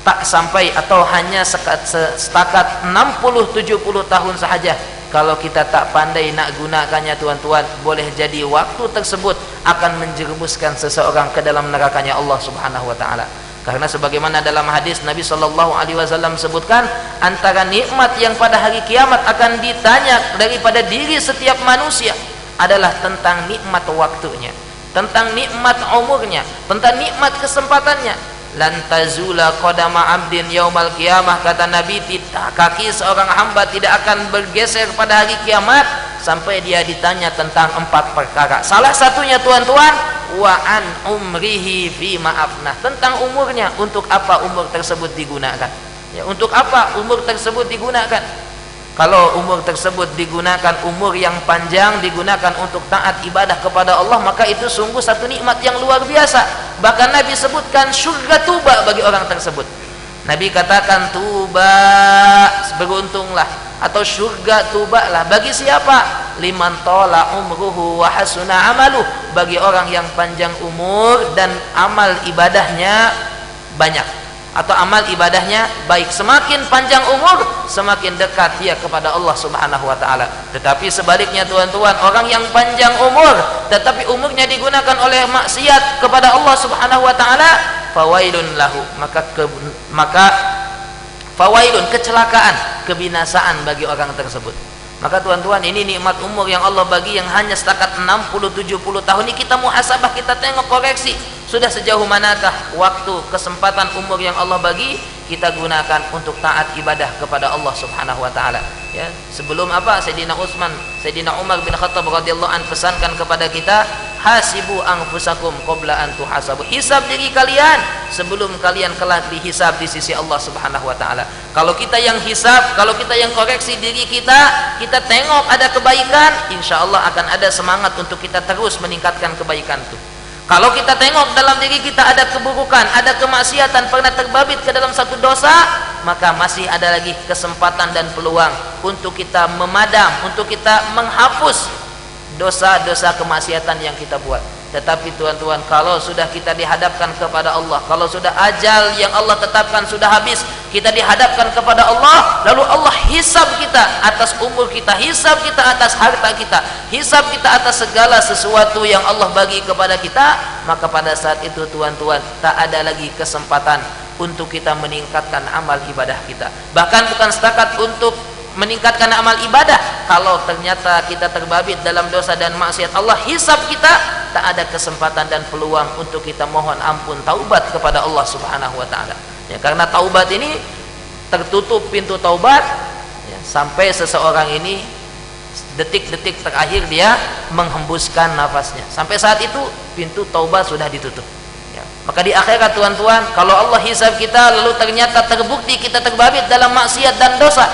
Speaker 1: tak sampai atau hanya setakat 60-70 tahun sahaja. Kalau kita tak pandai nak gunakannya, tuan-tuan, boleh jadi waktu tersebut akan menjerumuskan seseorang ke dalam nerakanya Allah Subhanahu wa taala. Karena sebagaimana dalam hadis Nabi sallallahu alaihi wasallam sebutkan, antara nikmat yang pada hari kiamat akan ditanya daripada diri setiap manusia adalah tentang nikmat waktunya, tentang nikmat umurnya, tentang nikmat kesempatannya. Lan tazula qadama 'abdin yaumal qiyamah, kata Nabi, kaki seorang hamba tidak akan bergeser pada hari kiamat sampai dia ditanya tentang 4 perkara. Salah satunya, tuan-tuan, wa an umrihi fi ma'afnah, tentang umurnya, untuk apa umur tersebut digunakan, ya, untuk apa umur tersebut digunakan. Kalau umur tersebut digunakan, umur yang panjang digunakan untuk taat ibadah kepada Allah, maka itu sungguh satu nikmat yang luar biasa. Bahkan Nabi sebutkan surga tuba bagi orang tersebut. Nabi katakan, tuba, beruntunglah, atau surga tubalah bagi siapa? Liman tola umruhu wa hasuna amaluh, bagi orang yang panjang umur dan amal ibadahnya banyak, atau amal ibadahnya baik. Semakin panjang umur, semakin dekat dia kepada Allah Subhanahu wa taala. Tetapi sebaliknya, tuan-tuan, orang yang panjang umur tetapi umurnya digunakan oleh maksiat kepada Allah Subhanahu wa taala, fawailun lahu, maka fawailun, kecelakaan, kebinasaan bagi orang tersebut. Maka tuan-tuan, ini nikmat umur yang Allah bagi, yang hanya setakat 60-70 tahun ini. Kita muhasabah, kita tengok, koreksi, sudah sejauh manakah waktu, kesempatan, umur yang Allah bagi kita gunakan untuk taat ibadah kepada Allah Subhanahu wa taala. Ya, sebelum apa? Sayyidina Umar bin Khattab radhiyallahu an pesankan kepada kita, hasibu anfusakum qabla an tuhasabu. Hisab diri kalian sebelum kalian kelak dihisab di sisi Allah Subhanahu wa taala. Kalau kita yang hisab, kalau kita yang koreksi diri kita, kita tengok ada kebaikan, insyaallah akan ada semangat untuk kita terus meningkatkan kebaikan itu. Kalau kita tengok dalam diri kita ada keburukan, ada kemaksiatan, pernah terbabit ke dalam satu dosa, maka masih ada lagi kesempatan dan peluang untuk kita memadam, untuk kita menghapus dosa-dosa kemaksiatan yang kita buat. Tetapi tuan-tuan, kalau sudah kita dihadapkan kepada Allah, kalau sudah ajal yang Allah tetapkan sudah habis, kita dihadapkan kepada Allah, lalu Allah hisab kita atas umur kita, hisab kita atas harta kita, hisab kita atas segala sesuatu yang Allah bagi kepada kita, maka pada saat itu, tuan-tuan, tak ada lagi kesempatan untuk kita meningkatkan amal ibadah kita. Bahkan bukan setakat untuk meningkatkan amal ibadah, kalau ternyata kita terbabit dalam dosa dan maksiat, Allah hisab kita, tak ada kesempatan dan peluang untuk kita mohon ampun, taubat kepada Allah Subhanahu wa taala. Ya, karena taubat ini tertutup pintu taubat, ya, sampai seseorang ini detik-detik terakhir dia menghembuskan nafasnya. Sampai saat itu pintu taubat sudah ditutup. Ya, maka di akhirat, tuan-tuan, kalau Allah hisab kita lalu ternyata terbukti kita terbabit dalam maksiat dan dosa,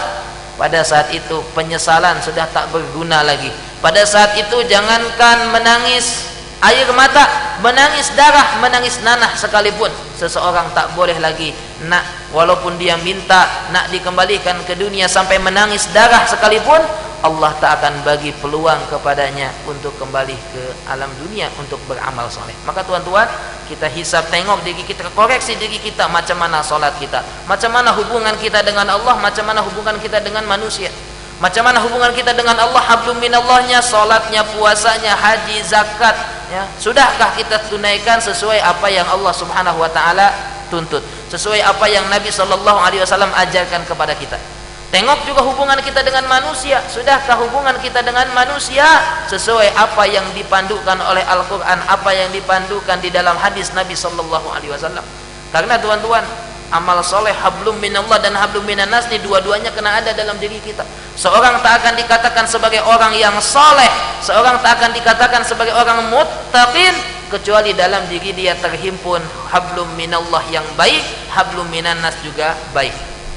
Speaker 1: pada saat itu penyesalan sudah tak berguna lagi. Pada saat itu jangankan menangis air mata, menangis darah, menangis nanah sekalipun, seseorang tak boleh lagi walaupun dia minta nak dikembalikan ke dunia sampai menangis darah sekalipun, Allah tak akan bagi peluang kepadanya untuk kembali ke alam dunia untuk beramal soleh. Maka tuan-tuan, kita hisab, tengok diri kita, koreksi diri kita, macam mana solat kita, macam mana hubungan kita dengan Allah, macam mana hubungan kita dengan manusia, macam mana hubungan kita dengan Allah, hablum minallahnya, solatnya, puasanya, haji, zakat, ya, sudahkah kita tunaikan sesuai apa yang Allah Subhanahu wa taala tuntut, sesuai apa yang Nabi sallallahu alaihi wasallam ajarkan kepada kita. Tengok juga hubungan kita dengan manusia, sudahkah hubungan kita dengan manusia sesuai apa yang dipandukan oleh Al-Quran, apa yang dipandukan di dalam hadis Nabi sallallahu alaihi wasallam. Karena tuan-tuan, amal soleh hablum minallah dan hablum minannas ini dua-duanya kena ada dalam diri kita. Seorang tak akan dikatakan sebagai orang yang soleh, seorang tak akan dikatakan sebagai orang muttaqin kecuali dalam diri dia terhimpun hablum minallah yang baik, hablum minannas juga baik.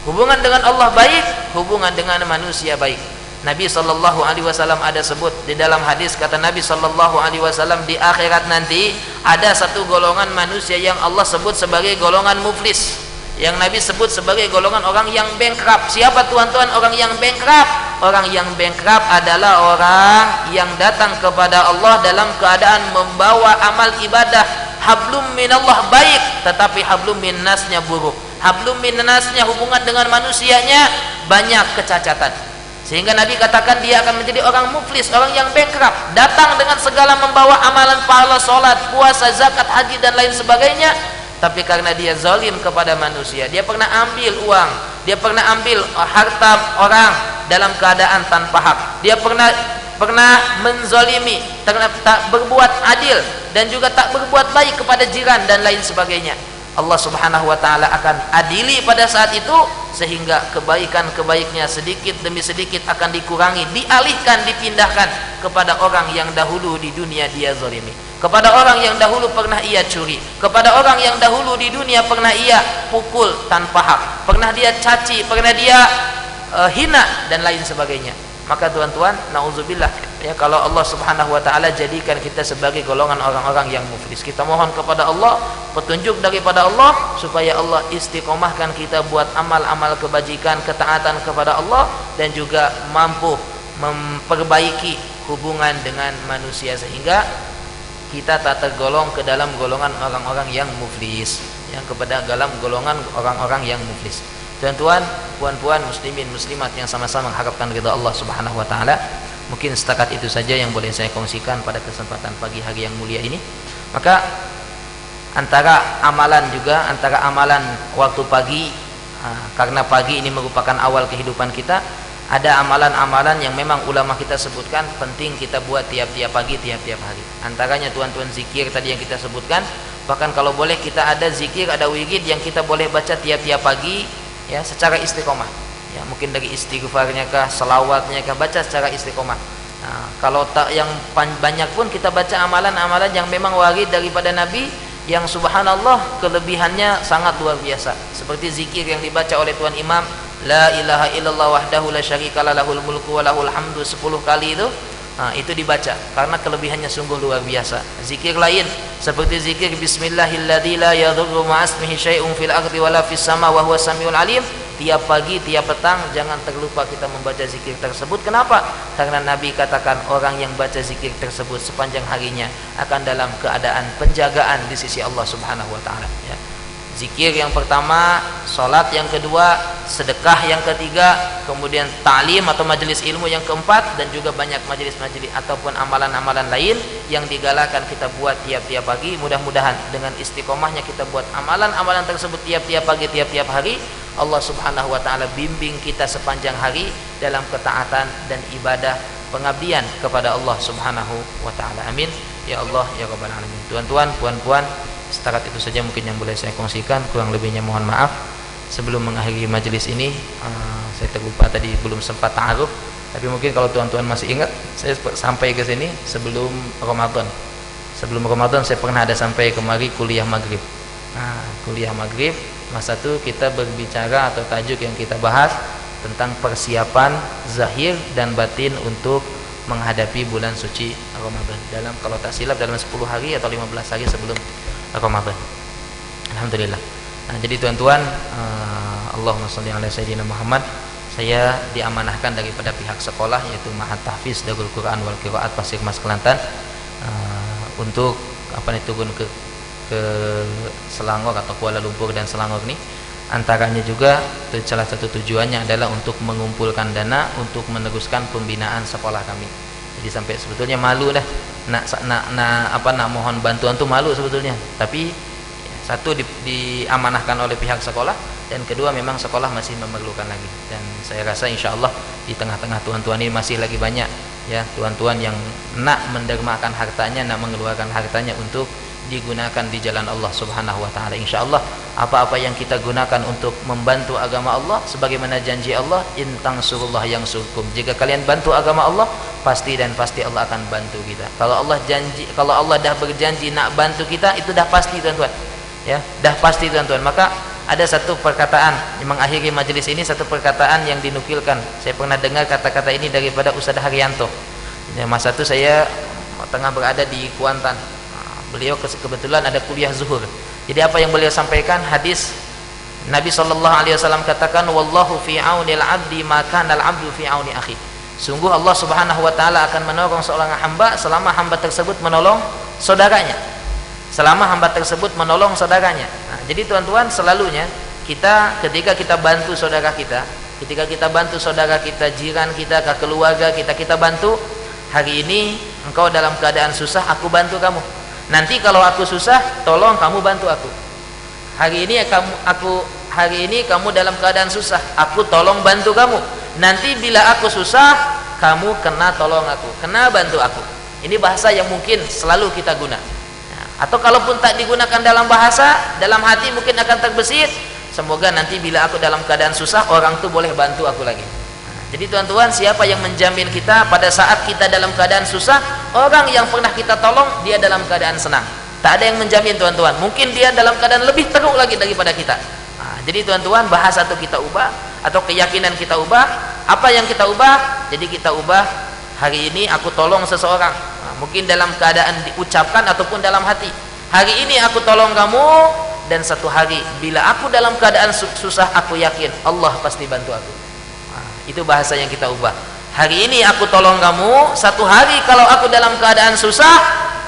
Speaker 1: Hubungan dengan Allah baik, hubungan dengan manusia baik. Nabi sallallahu alaihi wasallam ada sebut di dalam hadis, kata Nabi sallallahu alaihi wasallam, di akhirat nanti ada satu golongan manusia yang Allah sebut sebagai golongan muflis, yang Nabi sebut sebagai golongan orang yang bankrupt. Siapa tuan-tuan orang yang bankrupt? Orang yang bankrupt adalah orang yang datang kepada Allah dalam keadaan membawa amal ibadah hablum minallah baik, tetapi hablum minnasnya buruk. Hablum minnasnya, hubungan dengan manusianya banyak kecacatan, sehingga Nabi katakan dia akan menjadi orang muflis, orang yang bankrupt, datang dengan segala membawa amalan pahala, solat, puasa, zakat, haji dan lain sebagainya, tapi karena dia zalim kepada manusia, dia pernah ambil uang, dia pernah ambil harta orang dalam keadaan tanpa hak, dia pernah menzalimi, tak berbuat adil, dan juga tak berbuat baik kepada jiran dan lain sebagainya. Allah Subhanahu wa taala akan adili pada saat itu, sehingga kebaikan-kebaiknya sedikit demi sedikit akan dikurangi, dialihkan, dipindahkan kepada orang yang dahulu di dunia dia zalimi, kepada orang yang dahulu pernah ia curi, kepada orang yang dahulu di dunia pernah ia pukul tanpa hak, pernah dia caci, pernah dia hina dan lain sebagainya. Maka tuan-tuan, nauzubillah, ya, kalau Allah Subhanahu wa taala jadikan kita sebagai golongan orang-orang yang muflis, kita mohon kepada Allah petunjuk daripada Allah supaya Allah istiqomahkan kita buat amal-amal kebajikan, ketaatan kepada Allah, dan juga mampu memperbaiki hubungan dengan manusia sehingga kita tak tergolong ke dalam golongan orang-orang yang muflis, yang kepada dalam golongan orang-orang yang muflis. Tuan-tuan, puan-puan, muslimin, muslimat yang sama-sama mengharapkan ridha Allah Subhanahu wa taala, mungkin setakat itu saja yang boleh saya kongsikan pada kesempatan pagi hari yang mulia ini. Maka antara amalan waktu pagi, karena pagi ini merupakan awal kehidupan kita, ada amalan-amalan yang memang ulama kita sebutkan penting kita buat tiap-tiap pagi, tiap-tiap hari. Antaranya tuan-tuan zikir tadi yang kita sebutkan, bahkan kalau boleh kita ada zikir, ada wirid yang kita boleh baca tiap-tiap pagi, ya, secara istiqomah, ya, mungkin dari istighfarnya kah, selawatnya kah, baca secara istiqomah. Nah, kalau tak yang banyak pun kita baca amalan-amalan yang memang warid daripada Nabi, yang subhanallah kelebihannya sangat luar biasa, seperti zikir yang dibaca oleh tuan imam, la ilaha illallah wahdahu la syarikalah lahul mulku wa lahul hamdu 10 kali itu. Nah, itu dibaca karena kelebihannya sungguh luar biasa. Zikir lain seperti zikir bismillahilladzi la yadurru ma'asmihi syai'un fil ardi wala fis sama wa huwas samiul alim, tiap pagi tiap petang jangan terlupa kita membaca zikir tersebut. Kenapa? Karena Nabi katakan orang yang baca zikir tersebut sepanjang harinya akan dalam keadaan penjagaan di sisi Allah Subhanahu wa taala, ya. Zikir yang pertama, salat yang kedua, sedekah yang ketiga, kemudian ta'lim atau majelis ilmu yang keempat, dan juga banyak majelis-majelis ataupun amalan-amalan lain yang digalakan kita buat tiap-tiap pagi. Mudah-mudahan dengan istiqomahnya kita buat amalan-amalan tersebut tiap-tiap pagi, tiap-tiap hari, Allah Subhanahu wa taala bimbing kita sepanjang hari dalam ketaatan dan ibadah pengabdian kepada Allah Subhanahu wa taala. Amin ya Allah ya rabbal alamin. Tuan-tuan, puan-puan, setakat itu saja mungkin yang boleh saya kongsikan, kurang lebihnya mohon maaf. Sebelum mengakhiri majelis ini, saya terlupa tadi belum sempat ta'aruf, tapi mungkin kalau tuan-tuan masih ingat, saya sampai ke sini sebelum Ramadan. Sebelum Ramadan saya pernah ada sampai kemari kuliah maghrib. Kuliah maghrib, masa itu kita berbicara atau tajuk yang kita bahas tentang persiapan zahir dan batin untuk menghadapi bulan suci Ramadan. Dalam, kalau tak silap, dalam 10 hari atau 15 hari sebelum Ramadan. Alhamdulillah. Nah, jadi tuan-tuan, Allahumma sholli ala sayyidina Muhammad. saya diamanahkan daripada pihak sekolah yaitu Ma'had Tahfiz Darul Quran wal Qiraat Pasir Mas Kelantan untuk turun ke Selangor atau Kuala Lumpur dan Selangor ini. Antaranya juga salah satu tujuannya adalah untuk mengumpulkan dana untuk meneruskan pembinaan sekolah kami. Jadi sampai sebetulnya malu dah nak mohon bantuan tuh malu sebetulnya. Tapi satu diamanahkan oleh pihak sekolah, dan kedua memang sekolah masih memerlukan lagi. Dan saya rasa insya Allah di tengah-tengah tuan-tuan ini masih lagi banyak ya tuan-tuan yang nak mendermakan hartanya, nak mengeluarkan hartanya untuk digunakan di jalan Allah Subhanahu wa taala. Insyaallah apa-apa yang kita gunakan untuk membantu agama Allah sebagaimana janji Allah, in tansurullah yansurkum. Jika kalian bantu agama Allah, pasti Allah akan bantu kita. Kalau Allah dah berjanji nak bantu kita, itu dah pasti tuan-tuan. Ya, dah pasti tuan-tuan. Maka ada satu perkataan yang mengakhiri majelis ini, satu perkataan yang dinukilkan. Saya pernah dengar kata-kata ini daripada Ustaz Haryanto. Masa itu saya tengah berada di Kuantan. Beliau kebetulan ada kuliah zuhur. Jadi apa yang beliau sampaikan, hadis Nabi SAW katakan, wallahu fi aunil abdi maka nal abdu fi auni akhi. Sungguh Allah Subhanahu wa taala akan menolong seorang hamba selama hamba tersebut menolong saudaranya. Selama hamba tersebut menolong saudaranya. Nah, jadi tuan-tuan, selalunya ketika kita bantu saudara kita, ketika kita bantu saudara kita, jiran kita, keluarga kita bantu. Hari ini engkau dalam keadaan susah, aku bantu kamu. Nanti kalau aku susah, tolong kamu bantu aku. Hari ini kamu dalam keadaan susah, aku tolong bantu kamu. Nanti bila aku susah, kamu kena tolong aku, kena bantu aku. Ini bahasa yang mungkin selalu kita guna. Atau kalaupun tak digunakan dalam bahasa, dalam hati mungkin akan terbesit, semoga nanti bila aku dalam keadaan susah, orang tu boleh bantu aku lagi. Jadi tuan-tuan, siapa yang menjamin kita pada saat kita dalam keadaan susah, orang yang pernah kita tolong dia dalam keadaan senang? Tak ada yang menjamin tuan-tuan. Mungkin dia dalam keadaan lebih teruk lagi daripada kita. Jadi tuan-tuan, bahasa itu kita ubah, atau keyakinan kita ubah. Apa yang kita ubah? Jadi kita ubah, hari ini aku tolong seseorang, mungkin dalam keadaan diucapkan ataupun dalam hati. Hari ini aku tolong kamu, dan satu hari bila aku dalam keadaan susah, aku yakin Allah pasti bantu aku. Itu bahasa yang kita ubah. Hari ini aku tolong kamu, satu hari kalau aku dalam keadaan susah,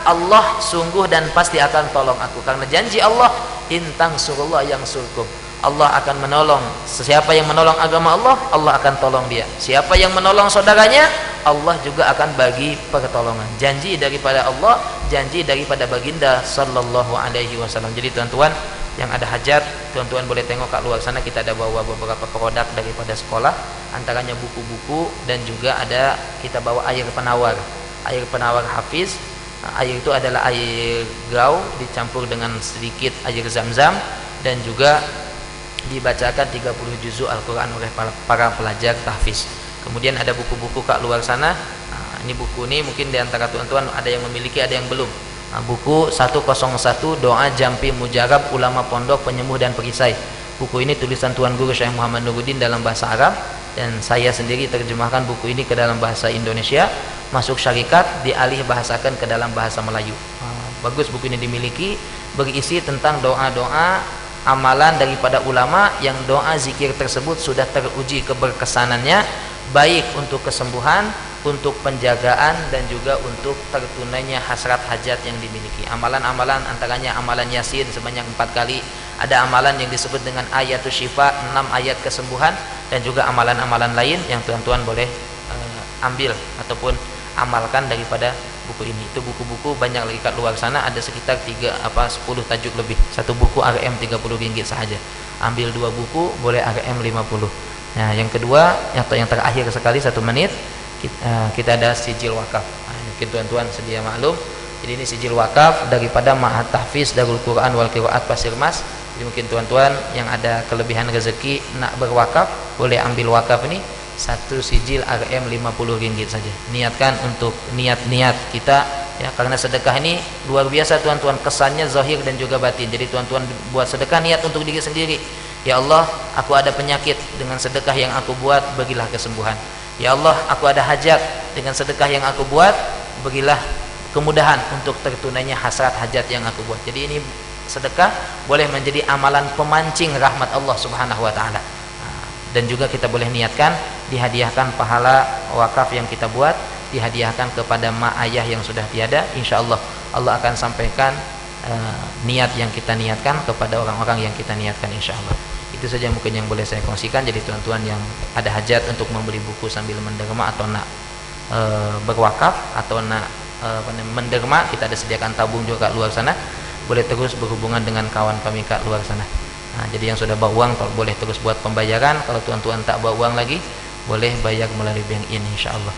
Speaker 1: Allah sungguh dan pasti akan tolong aku. Karena janji Allah, in tansurullah yansurkum. Allah akan menolong. Siapa yang menolong agama Allah, Allah akan tolong dia. Siapa yang menolong saudaranya, Allah juga akan bagi pertolongan. Janji daripada Allah, janji daripada baginda sallallahu alaihi wasallam. Jadi tuan-tuan yang ada hajat, tuan-tuan boleh tengok kat luar sana, kita ada bawa beberapa produk daripada sekolah, antaranya buku-buku, dan juga ada kita bawa air penawar Hafiz. Air itu adalah air gau dicampur dengan sedikit air zam-zam, dan juga dibacakan 30 juzuk Al-Quran oleh para pelajar tahfiz. Kemudian ada buku-buku kat luar sana. Ini buku ini mungkin diantara tuan-tuan ada yang memiliki, ada yang belum. Buku 101 Doa Jampi Mujarab Ulama Pondok Penyembuh dan Perisai. Buku ini tulisan Tuan Guru Syekh Muhammad Nuruddin dalam bahasa Arab, dan saya sendiri terjemahkan buku ini ke dalam bahasa Indonesia, masuk syarikat, dialih bahasakan ke dalam bahasa Melayu. Bagus buku ini dimiliki, berisi tentang doa-doa amalan daripada ulama, yang doa zikir tersebut sudah teruji keberkesanannya, baik untuk kesembuhan, untuk penjagaan, dan juga untuk tertunainya hasrat hajat yang dimiliki. Amalan-amalan antaranya amalan Yasin sebanyak 4 kali, ada amalan yang disebut dengan ayatul syifa, 6 ayat kesembuhan, dan juga amalan-amalan lain yang tuan-tuan boleh ambil ataupun amalkan daripada buku ini. Itu buku-buku banyak lagi kat luar sana, ada sekitar 10 tajuk lebih. Satu buku RM RM30 sahaja. Ambil 2 buku boleh RM 50. Nah, yang kedua atau yang terakhir sekali 1 menit, kita ada sijil wakaf. Mungkin tuan-tuan sedia maklum. Jadi ini sijil wakaf daripada Ma'had Tahfiz Darul Quran wal Qiraat Pasir Mas. Jadi mungkin tuan-tuan yang ada kelebihan rezeki nak berwakaf, boleh ambil wakaf ini. 1 sijil RM RM50 saja. Niatkan untuk niat-niat kita ya, karena sedekah ini luar biasa tuan-tuan, kesannya zahir dan juga batin. Jadi tuan-tuan buat sedekah niat untuk diri sendiri. Ya Allah, aku ada penyakit, dengan sedekah yang aku buat bagilah kesembuhan. Ya Allah, aku ada hajat, dengan sedekah yang aku buat berilah kemudahan untuk tertunainya hasrat hajat yang aku buat. Jadi ini sedekah boleh menjadi amalan pemancing rahmat Allah Subhanahu wa taala. Dan juga kita boleh niatkan dihadiahkan pahala wakaf yang kita buat, dihadiahkan kepada mak ayah yang sudah tiada. Insyaallah Allah akan sampaikan niat yang kita niatkan kepada orang-orang yang kita niatkan, insyaallah. Itu saja mungkin yang boleh saya kongsikan. Jadi tuan-tuan yang ada hajat untuk membeli buku sambil menderma atau nak berwakaf atau nak menderma, kita ada sediakan tabung juga kat luar sana, boleh terus berhubungan dengan kawan kami kat luar sana. Jadi yang sudah bawa uang boleh terus buat pembayaran. Kalau tuan-tuan tak bawa uang lagi, boleh bayar melalui bank ini, insyaallah.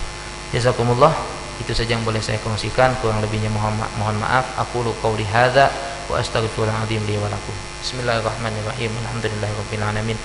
Speaker 1: Jazakumullah. Itu saja yang boleh saya kongsikan, kurang lebihnya mohon maaf. Aqulu qouli hadza wa astaghfirullahaladzim li wa lakum. Bismillahirrahmanirrahim. Alhamdulillahirabbil alamin.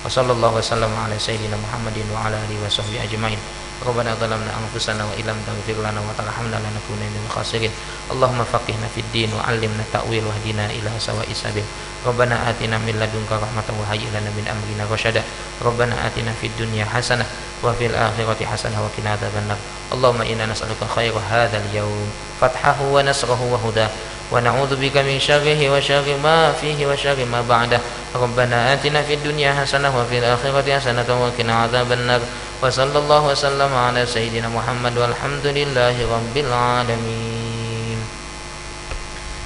Speaker 1: Wa sallallahu wasallam ala sayyidina Muhammadin wa ala alihi wa sahbihi ajmain. Rabbana zalamna anfusana wa illam taghfir lana wa tarhamna lanakunanna minal khasirin. Allahumma faqihna fid din wa 'allimna ta'wil wahdina ila sawa'is sabil. Rabbana atina min ladunka rahmatan wa hayyi lana min amrina rasyada. Rabbana atina fid dunya hasanah wa fil akhirati hasanah wa qina adzabannar. Allahumma inna nas'aluka khaira hadzal yawm fathahu wa nasrahu wa hudah wa na'udzu bika min syarrihi wa syarri ma fihi wa syarri ma ba'dah. Rabbana atina fid dunya hasanah wa fil akhirati hasanah wa qina adzabannar. Wa sallallahu wasallam ala sayyidina Muhammad walhamdulillahi rabbil alamin.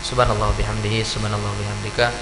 Speaker 1: Subhanallah bihamdihi, subhanallah bihamdika.